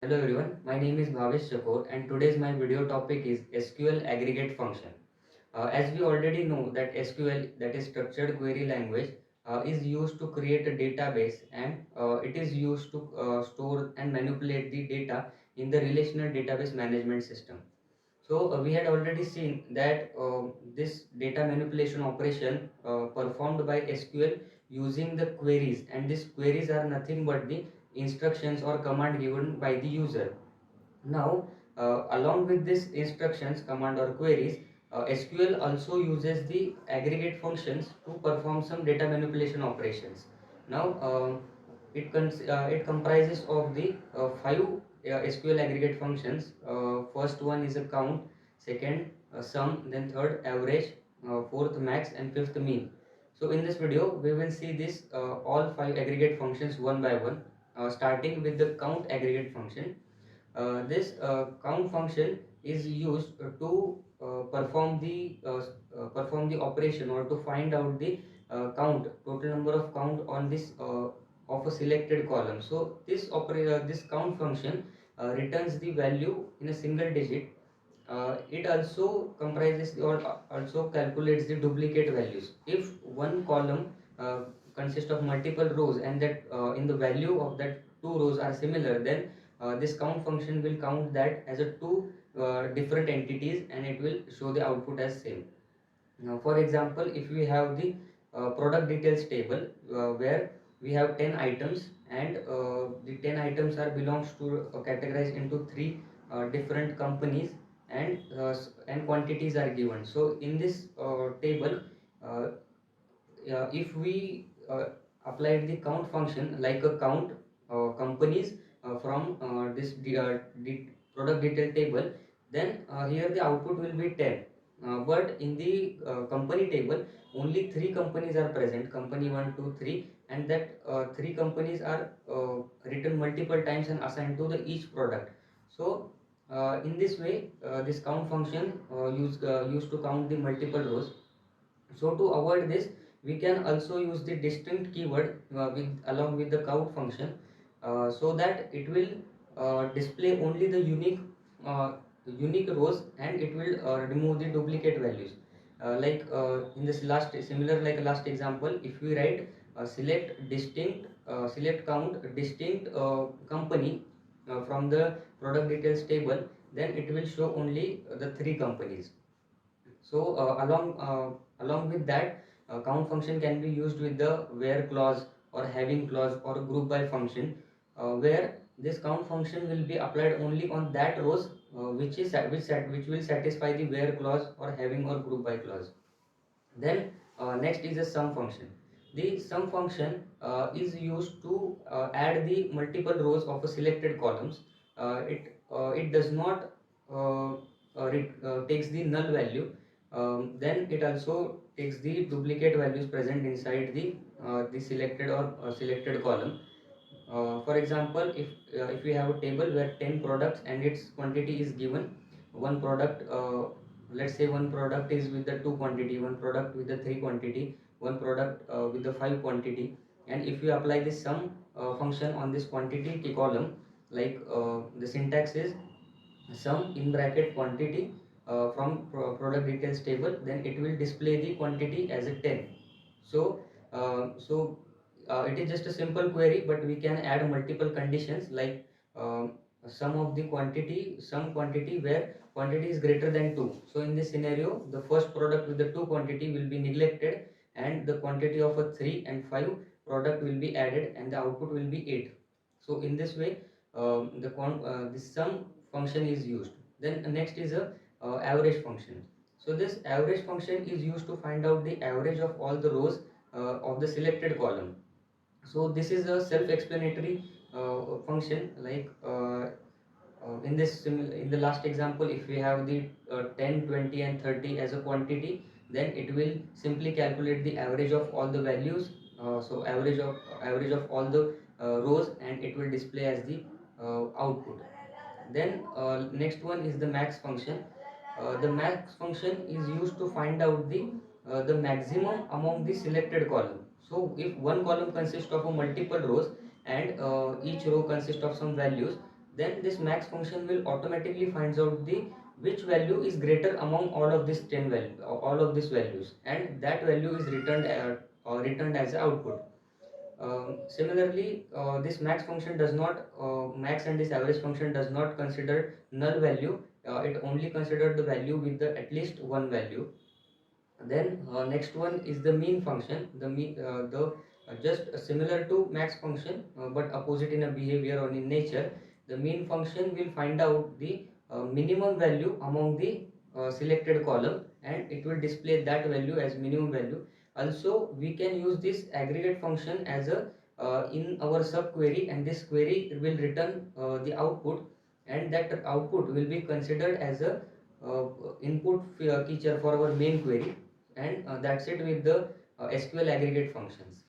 Hello everyone, my name is Bhavesh Chakor and today's my video topic is SQL aggregate function. As we already know that SQL, that is structured query language, is used to create a database, and it is used to store and manipulate the data in the relational database management system. So we had already seen that this data manipulation operation performed by SQL using the queries, and these queries are nothing but the instructions or command given by the user. Now, along with these instructions, command or queries, SQL also uses the aggregate functions to perform some data manipulation operations. Now, it comprises of the five SQL aggregate functions. First one is a count, second sum, then third average, fourth max, and fifth mean. So in this video, we will see this all five aggregate functions one by one, starting with the count aggregate function. This count function is used to perform the operation, or to find out the count, total number of count on this of a selected column. So this count function returns the value in a single digit. It also comprises or also calculates the duplicate values. If one column consists of multiple rows, and that in the value of that two rows are similar, then this count function will count that as a two different entities, and it will show the output as same. Now, for example, if we have the product details table, where we have 10 items, and the 10 items are belongs to categorized into three different companies, and quantities are given. So in this table, uh, if we applied the count function like a count companies from the product detail table, then here the output will be 10. But in the company table, only three companies are present, company 1, 2, 3, and that three companies are written multiple times and assigned to the each product. So in this way, this count function used to count the multiple rows. So to avoid this, we can also use the distinct keyword along with the count function, so that it will display only the uh, unique rows, and it will remove the duplicate values. In this last similar like last example, if we write select count distinct company from the product details table, then it will show only the three companies. So along with that, count function can be used with the where clause or having clause or group by function, where this count function will be applied only on that rows which will satisfy the where clause or having or group by clause. Then next is a sum function. The sum function is used to add the multiple rows of a selected columns. It does not takes the null value. Then it also takes the duplicate values present inside the selected or selected column. For example, if we have a table where 10 products and its quantity is given, one product, let's say one product is with the 2 quantity, one product with the 3 quantity, one product with the 5 quantity, and if you apply this sum function on this quantity column, the syntax is sum in bracket quantity from product details table, then it will display the quantity as a 10. So it is just a simple query, but we can add multiple conditions like sum of the quantity, some quantity where quantity is greater than 2. So in this scenario, the first product with the 2 quantity will be neglected, and the quantity of a 3 and 5 product will be added, and the output will be 8. So in this way, the sum function is used. Then next is a average function. So this average function is used to find out the average of all the rows of the selected column. So this is a self-explanatory function. In the last example, if we have the 10, 20, and 30 as a quantity, then it will simply calculate the average of all the values. So average of all the rows, and it will display as the output. Then next one is the max function. The max function is used to find out the maximum among the selected column. So if one column consists of a multiple rows, and each row consists of some values, then this max function will automatically finds out the which value is greater among all of these 10 value, all of these values, and that value is returned as output. Similarly, this max function does not max and this average function does not consider null value. It only consider the value with the at least one value. Then next one is the mean function. The just similar to max function, but opposite in a behavior or in nature. The mean function will find out the minimum value among the selected column, and it will display that value as minimum value. Also, we can use this aggregate function as a in our subquery, and this query will return the output, and that output will be considered as a uh, input feature for our main query, and that's it with the SQL aggregate functions.